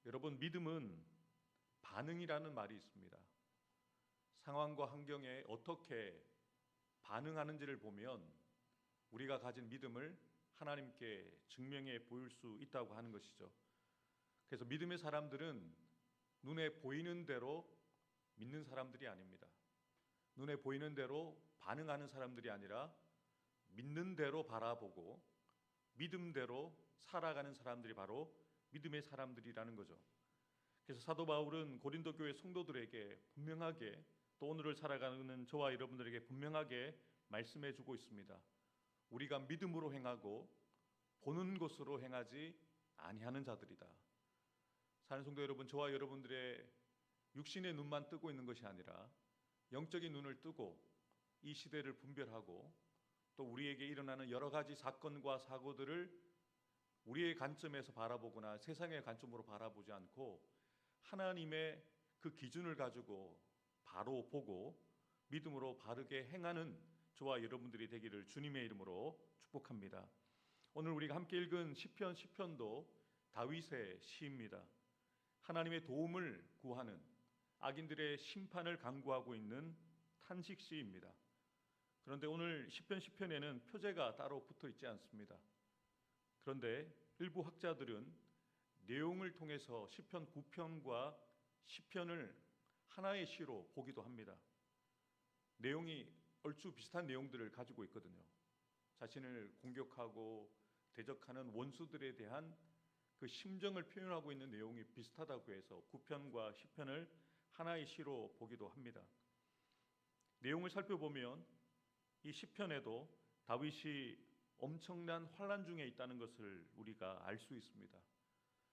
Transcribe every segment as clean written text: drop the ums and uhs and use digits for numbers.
여러분, 믿음은 반응이라는 말이 있습니다. 상황과 환경에 어떻게 반응하는지를 보면 우리가 가진 믿음을 하나님께 증명해 보일 수 있다고 하는 것이죠. 그래서 믿음의 사람들은 눈에 보이는 대로 믿는 사람들이 아닙니다. 눈에 보이는 대로 반응하는 사람들이 아니라 믿는 대로 바라보고 믿음대로 살아가는 사람들이 바로 믿음의 사람들이라는 거죠. 그래서 사도 바울은 고린도 교회 성도들에게 분명하게, 또 오늘을 살아가는 저와 여러분들에게 분명하게 말씀해 주고 있습니다. 우리가 믿음으로 행하고 보는 것으로 행하지 아니하는 자들이다. 사는 성도 여러분, 저와 여러분들의 육신의 눈만 뜨고 있는 것이 아니라 영적인 눈을 뜨고 이 시대를 분별하고 또 우리에게 일어나는 여러 가지 사건과 사고들을 우리의 관점에서 바라보거나 세상의 관점으로 바라보지 않고 하나님의 그 기준을 가지고 바로 보고 믿음으로 바르게 행하는 저와 여러분들이 되기를 주님의 이름으로 축복합니다. 오늘 우리가 함께 읽은 시편도 다윗의 시입니다. 하나님의 도움을 구하는, 악인들의 심판을 강구하고 있는 탄식시입니다. 그런데 오늘 시편에는 표제가 따로 붙어 있지 않습니다. 그런데 일부 학자들은 내용을 통해서 시편 9편과 시편을 하나의 시로 보기도 합니다. 내용이 얼추 비슷한 내용들을 가지고 있거든요. 자신을 공격하고 대적하는 원수들에 대한 그 심정을 표현하고 있는 내용이 비슷하다고 해서 9편과 시편을 하나의 시로 보기도 합니다. 내용을 살펴보면 이 시편에도 다윗이 엄청난 환난 중에 있다는 것을 우리가 알 수 있습니다.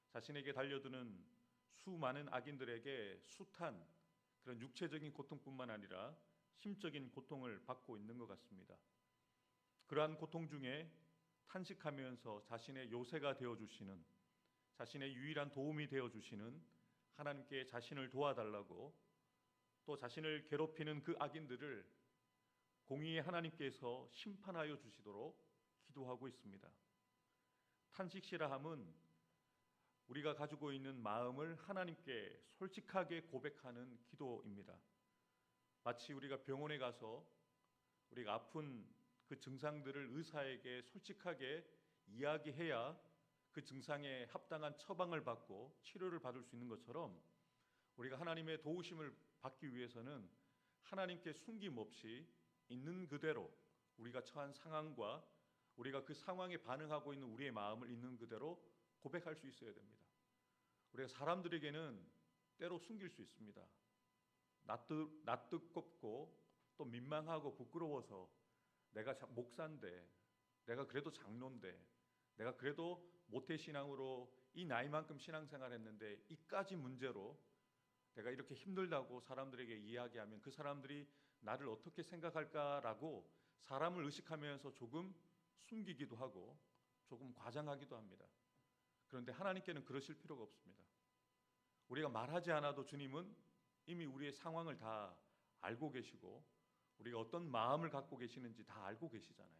자신에게 달려드는 수많은 악인들에게 숱한 그런 육체적인 고통뿐만 아니라 심적인 고통을 받고 있는 것 같습니다. 그러한 고통 중에 탄식하면서 자신의 요새가 되어주시는, 자신의 유일한 도움이 되어주시는 하나님께 자신을 도와달라고, 또 자신을 괴롭히는 그 악인들을 공의의 하나님께서 심판하여 주시도록 기도하고 있습니다. 탄식시라 함은 우리가 가지고 있는 마음을 하나님께 솔직하게 고백하는 기도입니다. 마치 우리가 병원에 가서 우리가 아픈 그 증상들을 의사에게 솔직하게 이야기해야 그 증상에 합당한 처방을 받고 치료를 받을 수 있는 것처럼, 우리가 하나님의 도우심을 받기 위해서는 하나님께 숨김없이 있는 그대로 우리가 처한 상황과 우리가 그 상황에 반응하고 있는 우리의 마음을 있는 그대로 고백할 수 있어야 됩니다. 우리가 사람들에게는 때로 숨길 수 있습니다. 낯뜨겁고 또 민망하고 부끄러워서 내가 목사인데, 내가 그래도 장로인데, 내가 그래도 모태신앙으로 이 나이만큼 신앙생활했는데 이까지 문제로 내가 이렇게 힘들다고 사람들에게 이야기하면 그 사람들이 나를 어떻게 생각할까라고 사람을 의식하면서 조금 숨기기도 하고 조금 과장하기도 합니다. 그런데 하나님께는 그러실 필요가 없습니다. 우리가 말하지 않아도 주님은 이미 우리의 상황을 다 알고 계시고 우리가 어떤 마음을 갖고 계시는지 다 알고 계시잖아요.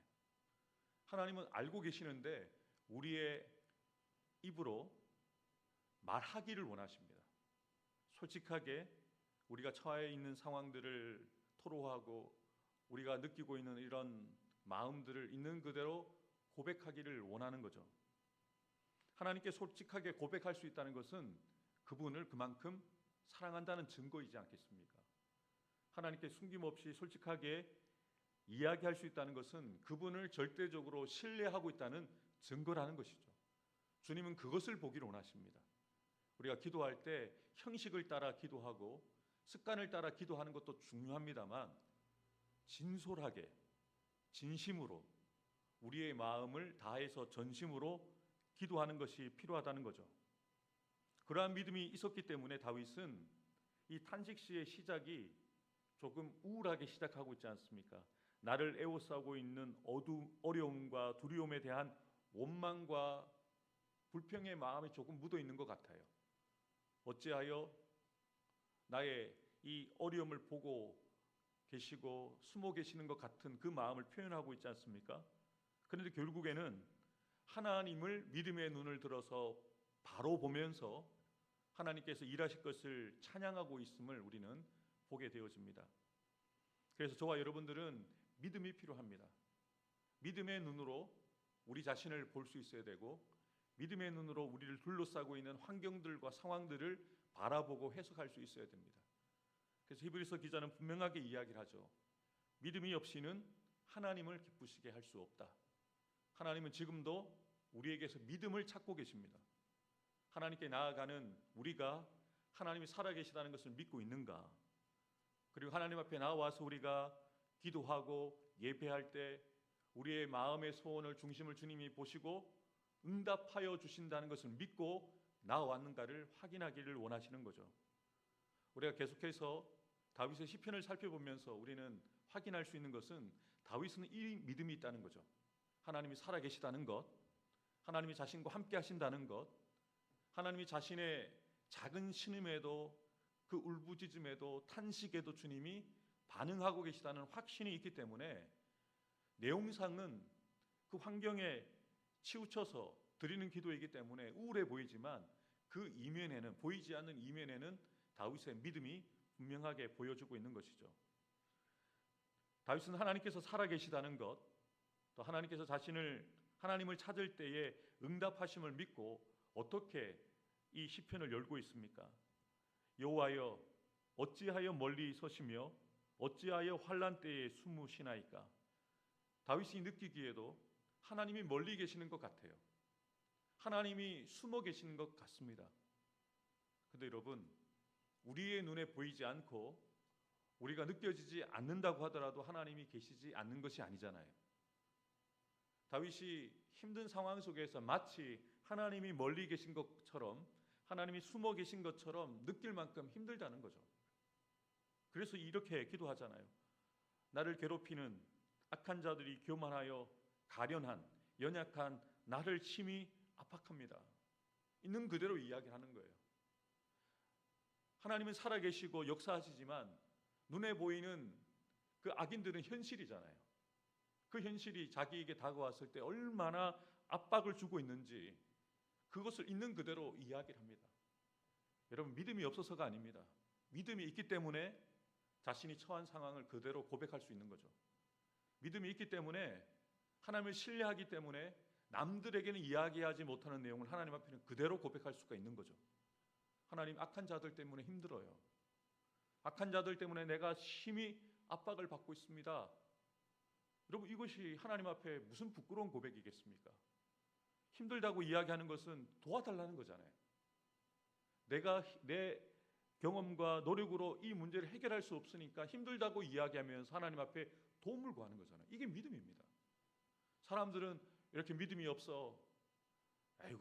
하나님은 알고 계시는데 우리의 입으로 말하기를 원하십니다. 솔직하게 우리가 처해 있는 상황들을 토로하고 우리가 느끼고 있는 이런 마음들을 있는 그대로 고백하기를 원하는 거죠. 하나님께 솔직하게 고백할 수 있다는 것은 그분을 그만큼 사랑한다는 증거이지 않겠습니까? 하나님께 숨김없이 솔직하게 이야기할 수 있다는 것은 그분을 절대적으로 신뢰하고 있다는 증거라는 것이죠. 주님은 그것을 보기를 원하십니다. 우리가 기도할 때 형식을 따라 기도하고 습관을 따라 기도하는 것도 중요합니다만 진솔하게, 진심으로 우리의 마음을 다해서 전심으로 기도하는 것이 필요하다는 거죠. 그러한 믿음이 있었기 때문에 다윗은 이 탄식시의 시작이 조금 우울하게 시작하고 있지 않습니까? 나를 에워싸고 있는 어려움과 두려움에 대한 원망과 불평의 마음이 조금 묻어 있는 것 같아요. 어찌하여 나의 이 어려움을 보고 계시고 숨어 계시는 것 같은 그 마음을 표현하고 있지 않습니까? 그런데 결국에는 하나님을 믿음의 눈을 들어서 바로 보면서 하나님께서 일하실 것을 찬양하고 있음을 우리는 보게 되어집니다. 그래서 저와 여러분들은 믿음이 필요합니다. 믿음의 눈으로 우리 자신을 볼 수 있어야 되고, 믿음의 눈으로 우리를 둘러싸고 있는 환경들과 상황들을 바라보고 해석할 수 있어야 됩니다. 그래서 히브리서 기자는 분명하게 이야기를 하죠. 믿음이 없이는 하나님을 기쁘시게 할 수 없다. 하나님은 지금도 우리에게서 믿음을 찾고 계십니다. 하나님께 나아가는 우리가 하나님이 살아계시다는 것을 믿고 있는가? 그리고 하나님 앞에 나와서 우리가 기도하고 예배할 때 우리의 마음의 소원을 중심을 주님이 보시고 응답하여 주신다는 것을 믿고 나아왔는가를 확인하기를 원하시는 거죠. 우리가 계속해서 다윗의 시편을 살펴보면서 우리는 확인할 수 있는 것은 다윗은 이 믿음이 있다는 거죠. 하나님이 살아계시다는 것, 하나님이 자신과 함께 하신다는 것, 하나님이 자신의 작은 신음에도 그 울부짖음에도 탄식에도 주님이 반응하고 계시다는 확신이 있기 때문에 내용상은 그 환경에 치우쳐서 드리는 기도이기 때문에 우울해 보이지만 그 이면에는, 보이지 않는 이면에는 다윗의 믿음이 분명하게 보여주고 있는 것이죠. 다윗은 하나님께서 살아계시다는 것, 또 하나님께서 하나님을 찾을 때에 응답하심을 믿고 어떻게 이 시편을 열고 있습니까? 여호와여 어찌하여 멀리 서시며 어찌하여 환난 때에 숨으시나이까? 다윗이 느끼기에도 하나님이 멀리 계시는 것 같아요. 하나님이 숨어 계시는 것 같습니다. 그런데 여러분, 우리의 눈에 보이지 않고 우리가 느껴지지 않는다고 하더라도 하나님이 계시지 않는 것이 아니잖아요. 다윗이 힘든 상황 속에서 마치 하나님이 멀리 계신 것처럼, 하나님이 숨어 계신 것처럼 느낄 만큼 힘들다는 거죠. 그래서 이렇게 기도하잖아요. 나를 괴롭히는 악한 자들이 교만하여 가련한 연약한 나를 심히 압박합니다. 있는 그대로 이야기하는 거예요. 하나님은 살아계시고 역사하시지만 눈에 보이는 그 악인들은 현실이잖아요. 그 현실이 자기에게 다가왔을 때 얼마나 압박을 주고 있는지 그것을 있는 그대로 이야기를 합니다. 여러분, 믿음이 없어서가 아닙니다. 믿음이 있기 때문에 자신이 처한 상황을 그대로 고백할 수 있는 거죠. 믿음이 있기 때문에, 하나님을 신뢰하기 때문에 남들에게는 이야기하지 못하는 내용을 하나님 앞에는 그대로 고백할 수가 있는 거죠. 하나님, 악한 자들 때문에 힘들어요. 악한 자들 때문에 내가 심히 압박을 받고 있습니다. 여러분, 이것이 하나님 앞에 무슨 부끄러운 고백이겠습니까? 힘들다고 이야기하는 것은 도와달라는 거잖아요. 내가 내 경험과 노력으로 이 문제를 해결할 수 없으니까 힘들다고 이야기하면서 하나님 앞에 도움을 구하는 거잖아요. 이게 믿음입니다. 사람들은 이렇게 믿음이 없어, 아이고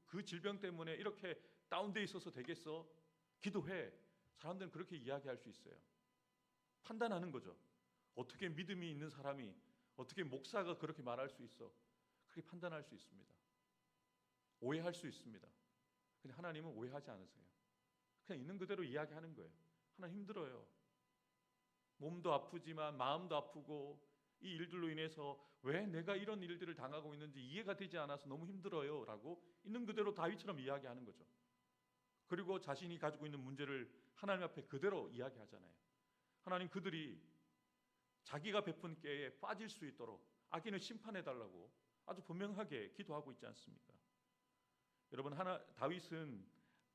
그 질병 때문에 이렇게 다운돼 있어서 되겠어? 기도해. 사람들은 그렇게 이야기할 수 있어요. 판단하는 거죠. 어떻게 믿음이 있는 사람이, 어떻게 목사가 그렇게 말할 수 있어? 그렇게 판단할 수 있습니다. 오해할 수 있습니다. 근데 하나님은 오해하지 않으세요. 그냥 있는 그대로 이야기하는 거예요. 하나님, 힘들어요. 몸도 아프지만 마음도 아프고 이 일들로 인해서 왜 내가 이런 일들을 당하고 있는지 이해가 되지 않아서 너무 힘들어요 라고 있는 그대로 다윗처럼 이야기하는 거죠. 그리고 자신이 가지고 있는 문제를 하나님 앞에 그대로 이야기하잖아요. 하나님, 그들이 자기가 베푼 깨에 빠질 수 있도록 악인을 심판해달라고 아주 분명하게 기도하고 있지 않습니까? 여러분, 다윗은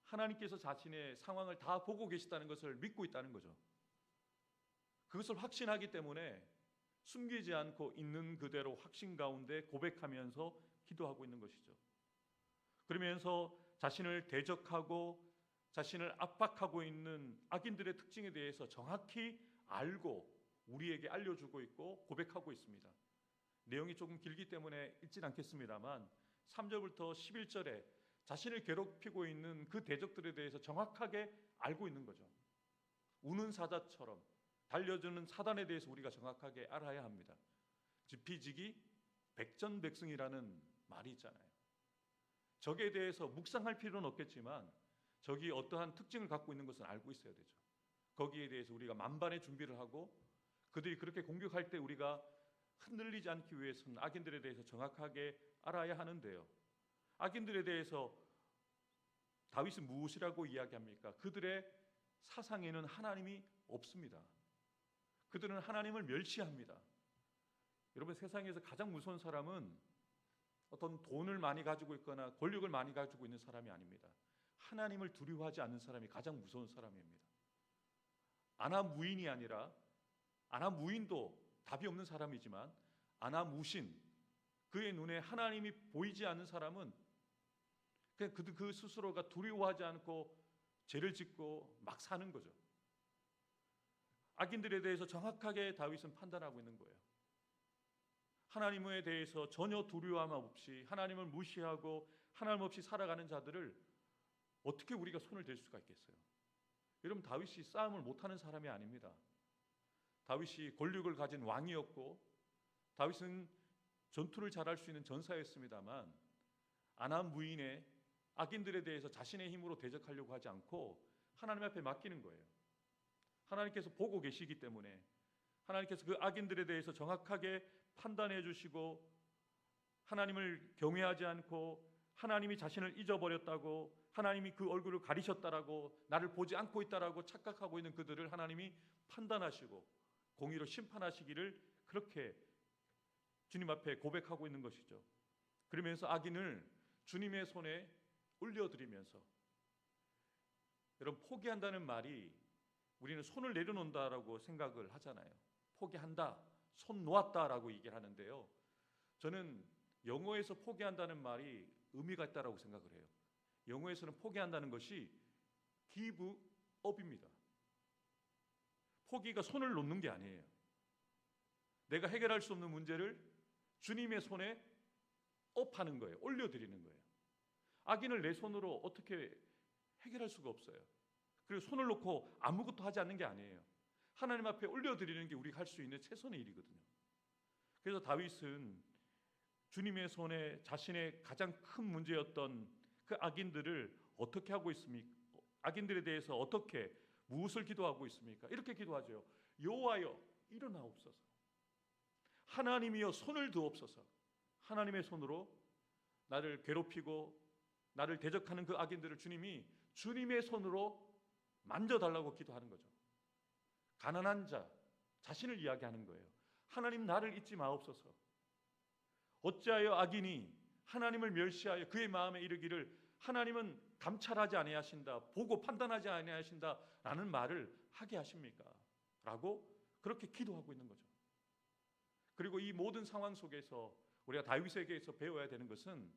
하나님께서 자신의 상황을 다 보고 계시다는 것을 믿고 있다는 거죠. 그것을 확신하기 때문에 숨기지 않고 있는 그대로 확신 가운데 고백하면서 기도하고 있는 것이죠. 그러면서 자신을 대적하고 자신을 압박하고 있는 악인들의 특징에 대해서 정확히 알고 우리에게 알려주고 있고 고백하고 있습니다. 내용이 조금 길기 때문에 읽진 않겠습니다만 3절부터 11절에 자신을 괴롭히고 있는 그 대적들에 대해서 정확하게 알고 있는 거죠. 우는 사자처럼 달려주는 사단에 대해서 우리가 정확하게 알아야 합니다. 지피지기 백전백승이라는 말이 있잖아요. 적에 대해서 묵상할 필요는 없겠지만 적이 어떠한 특징을 갖고 있는 것은 알고 있어야 되죠. 거기에 대해서 우리가 만반의 준비를 하고 그들이 그렇게 공격할 때 우리가 흔들리지 않기 위해서는 악인들에 대해서 정확하게 알아야 하는데요. 악인들에 대해서 다윗은 무엇이라고 이야기합니까? 그들의 사상에는 하나님이 없습니다. 그들은 하나님을 멸시합니다. 여러분, 세상에서 가장 무서운 사람은 어떤 돈을 많이 가지고 있거나 권력을 많이 가지고 있는 사람이 아닙니다. 하나님을 두려워하지 않는 사람이 가장 무서운 사람입니다. 아나무인이 아니라, 아나무인도 답이 없는 사람이지만 아나무신, 그의 눈에 하나님이 보이지 않는 사람은 그냥 그 스스로가 두려워하지 않고 죄를 짓고 막 사는 거죠. 악인들에 대해서 정확하게 다윗은 판단하고 있는 거예요. 하나님에 대해서 전혀 두려움 없이 하나님을 무시하고 하나님 없이 살아가는 자들을 어떻게 우리가 손을 댈 수가 있겠어요? 여러분, 다윗이 싸움을 못하는 사람이 아닙니다. 다윗이 권력을 가진 왕이었고 다윗은 전투를 잘할 수 있는 전사였습니다만 아람 무인의 악인들에 대해서 자신의 힘으로 대적하려고 하지 않고 하나님 앞에 맡기는 거예요. 하나님께서 보고 계시기 때문에 하나님께서 그 악인들에 대해서 정확하게 판단해 주시고 하나님을 경외하지 않고 하나님이 자신을 잊어버렸다고, 하나님이 그 얼굴을 가리셨다라고, 나를 보지 않고 있다라고 착각하고 있는 그들을 하나님이 판단하시고 공의로 심판하시기를 그렇게 주님 앞에 고백하고 있는 것이죠. 그러면서 악인을 주님의 손에 올려드리면서, 여러분, 포기한다는 말이 우리는 손을 내려놓는다라고 생각을 하잖아요. 포기한다, 손 놓았다라고 얘기를 하는데요, 저는 영어에서 포기한다는 말이 의미가 있다라고 생각을 해요. 영어에서는 포기한다는 것이 give up입니다. 포기가 손을 놓는 게 아니에요. 내가 해결할 수 없는 문제를 주님의 손에 업하는 거예요. 올려드리는 거예요. 악인을 내 손으로 어떻게 해결할 수가 없어요. 그리고 손을 놓고 아무것도 하지 않는 게 아니에요. 하나님 앞에 올려드리는 게 우리가 할 수 있는 최선의 일이거든요. 그래서 다윗은 주님의 손에 자신의 가장 큰 문제였던 그 악인들을 어떻게 하고 있습니까? 악인들에 대해서 어떻게, 무엇을 기도하고 있습니까? 이렇게 기도하죠. 여호와여, 일어나옵소서. 하나님이여, 손을 드옵소서. 하나님의 손으로 나를 괴롭히고 나를 대적하는 그 악인들을 주님이 주님의 손으로 만져달라고 기도하는 거죠. 가난한 자, 자신을 이야기하는 거예요. 하나님, 나를 잊지 마옵소서. 어찌하여 악인이 하나님을 멸시하여 그의 마음에 이르기를 하나님은 감찰하지 아니하신다, 보고 판단하지 아니하신다 라는 말을 하게 하십니까? 라고 그렇게 기도하고 있는 거죠. 그리고 이 모든 상황 속에서 우리가 다윗에게서 배워야 되는 것은,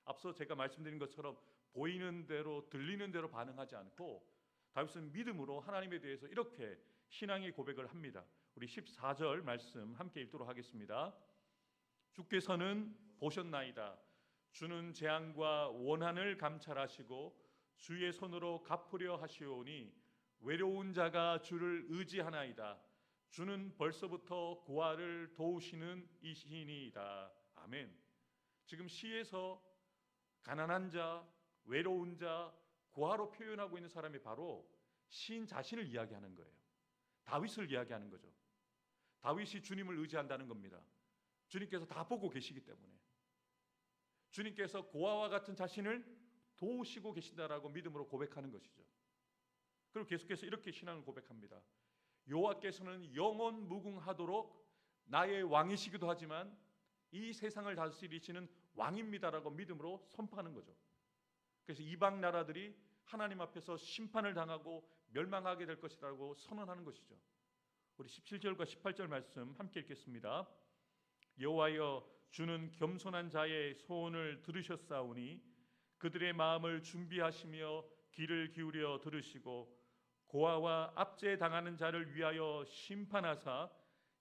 앞서 제가 말씀드린 것처럼 보이는 대로 들리는 대로 반응하지 않고 다윗은 믿음으로 하나님에 대해서 이렇게 신앙의 고백을 합니다. 우리 14절 말씀 함께 읽도록 하겠습니다. 주께서는 보셨나이다. 주는 재앙과 원한을 감찰하시고 주의 손으로 갚으려 하시오니 외로운 자가 주를 의지하나이다. 주는 벌써부터 고아를 도우시는 이시니이다. 아멘. 지금 시에서 가난한 자, 외로운 자, 고아로 표현하고 있는 사람이 바로 시인 자신을 이야기하는 거예요. 다윗을 이야기하는 거죠. 다윗이 주님을 의지한다는 겁니다. 주님께서 다 보고 계시기 때문에 주님께서 고아와 같은 자신을 도우시고 계신다라고 믿음으로 고백하는 것이죠. 그리고 계속해서 이렇게 신앙을 고백합니다. 여호와께서는 영원 무궁하도록 나의 왕이시기도 하지만 이 세상을 다스리시는 왕입니다라고 믿음으로 선포하는 거죠. 그래서 이방 나라들이 하나님 앞에서 심판을 당하고 멸망하게 될 것이라고 선언하는 것이죠. 우리 17절과 18절 말씀 함께 읽겠습니다. 여호와여, 주는 겸손한 자의 소원을 들으셨사오니 그들의 마음을 준비하시며 귀를 기울여 들으시고 고아와 압제당하는 자를 위하여 심판하사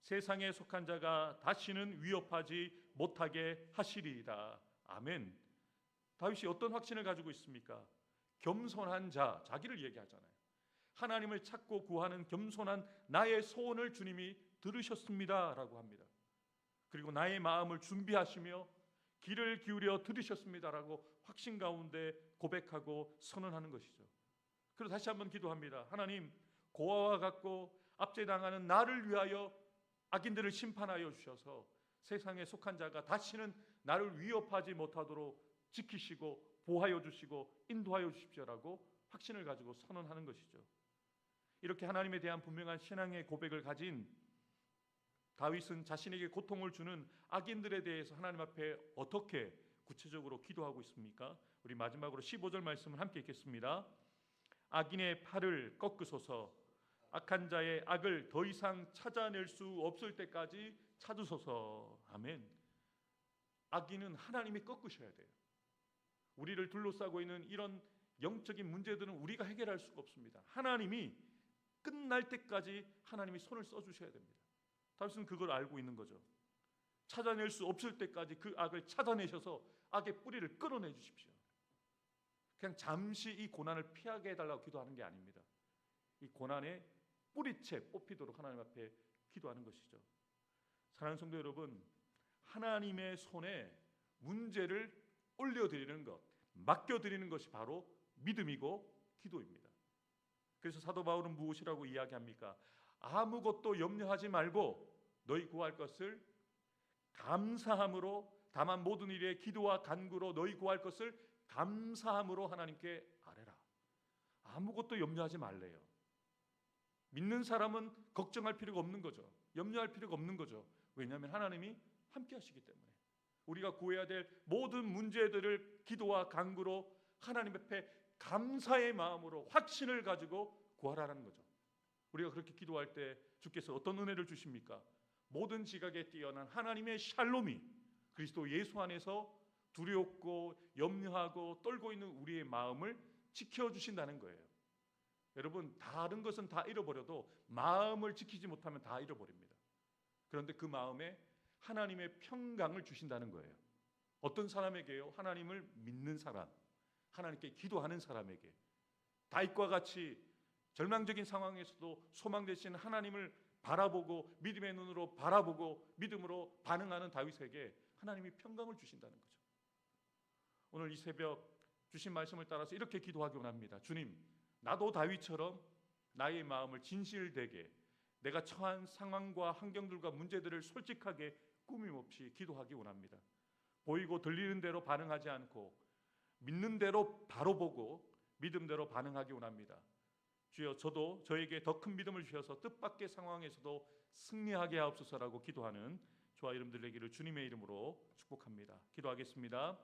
세상에 속한 자가 다시는 위협하지 못하게 하시리이다. 아멘. 다윗이 어떤 확신을 가지고 있습니까? 겸손한 자, 자기를 얘기하잖아요. 하나님을 찾고 구하는 겸손한 나의 소원을 주님이 들으셨습니다 라고 합니다. 그리고 나의 마음을 준비하시며 귀를 기울여 들으셨습니다라고 확신 가운데 고백하고 선언하는 것이죠. 그리고 다시 한번 기도합니다. 하나님, 고아와 같고 압제당하는 나를 위하여 악인들을 심판하여 주셔서 세상에 속한 자가 다시는 나를 위협하지 못하도록 지키시고 보호하여 주시고 인도하여 주십시오라고 확신을 가지고 선언하는 것이죠. 이렇게 하나님에 대한 분명한 신앙의 고백을 가진 다윗은 자신에게 고통을 주는 악인들에 대해서 하나님 앞에 어떻게 구체적으로 기도하고 있습니까? 우리 마지막으로 15절 말씀을 함께 읽겠습니다. 악인의 팔을 꺾으소서, 악한 자의 악을 더 이상 찾아낼 수 없을 때까지 찾으소서. 아멘. 악인은 하나님이 꺾으셔야 돼요. 우리를 둘러싸고 있는 이런 영적인 문제들은 우리가 해결할 수가 없습니다. 하나님이 끝날 때까지 하나님이 손을 써주셔야 됩니다. 다윗은 그걸 알고 있는 거죠. 찾아낼 수 없을 때까지 그 악을 찾아내셔서 악의 뿌리를 끊어내 주십시오. 그냥 잠시 이 고난을 피하게 해달라고 기도하는 게 아닙니다. 이 고난의 뿌리채 뽑히도록 하나님 앞에 기도하는 것이죠. 사랑하는 성도 여러분, 하나님의 손에 문제를 올려드리는 것, 맡겨드리는 것이 바로 믿음이고 기도입니다. 그래서 사도 바울은 무엇이라고 이야기합니까? 아무것도 염려하지 말고 너희 구할 것을 감사함으로, 다만 모든 일에 기도와 간구로 너희 구할 것을 감사함으로 하나님께 아뢰라. 아무것도 염려하지 말래요. 믿는 사람은 걱정할 필요가 없는 거죠. 염려할 필요가 없는 거죠. 왜냐하면 하나님이 함께 하시기 때문에. 우리가 구해야 될 모든 문제들을 기도와 간구로 하나님 앞에 감사의 마음으로 확신을 가지고 구하라는 거죠. 우리가 그렇게 기도할 때 주께서 어떤 은혜를 주십니까? 모든 지각에 뛰어난 하나님의 샬롬이 그리스도 예수 안에서 두렵고 염려하고 떨고 있는 우리의 마음을 지켜주신다는 거예요. 여러분, 다른 것은 다 잃어버려도 마음을 지키지 못하면 다 잃어버립니다. 그런데 그 마음에 하나님의 평강을 주신다는 거예요. 어떤 사람에게요? 하나님을 믿는 사람, 하나님께 기도하는 사람에게. 다윗과 같이 절망적인 상황에서도 소망 되신 하나님을 바라보고 믿음의 눈으로 바라보고 믿음으로 반응하는 다윗에게 하나님이 평강을 주신다는 거죠. 오늘 이 새벽 주신 말씀을 따라서 이렇게 기도하기 원합니다. 주님, 나도 다윗처럼 나의 마음을 진실되게 내가 처한 상황과 환경들과 문제들을 솔직하게 꾸밈없이 기도하기 원합니다. 보이고 들리는 대로 반응하지 않고 믿는 대로 바로 보고 믿음대로 반응하기 원합니다. 주여, 저도 저에게 더 큰 믿음을 주셔서 뜻밖의 상황에서도 승리하게 하옵소서라고 기도하는 저와 여러분들 되기를 주님의 이름으로 축복합니다. 기도하겠습니다.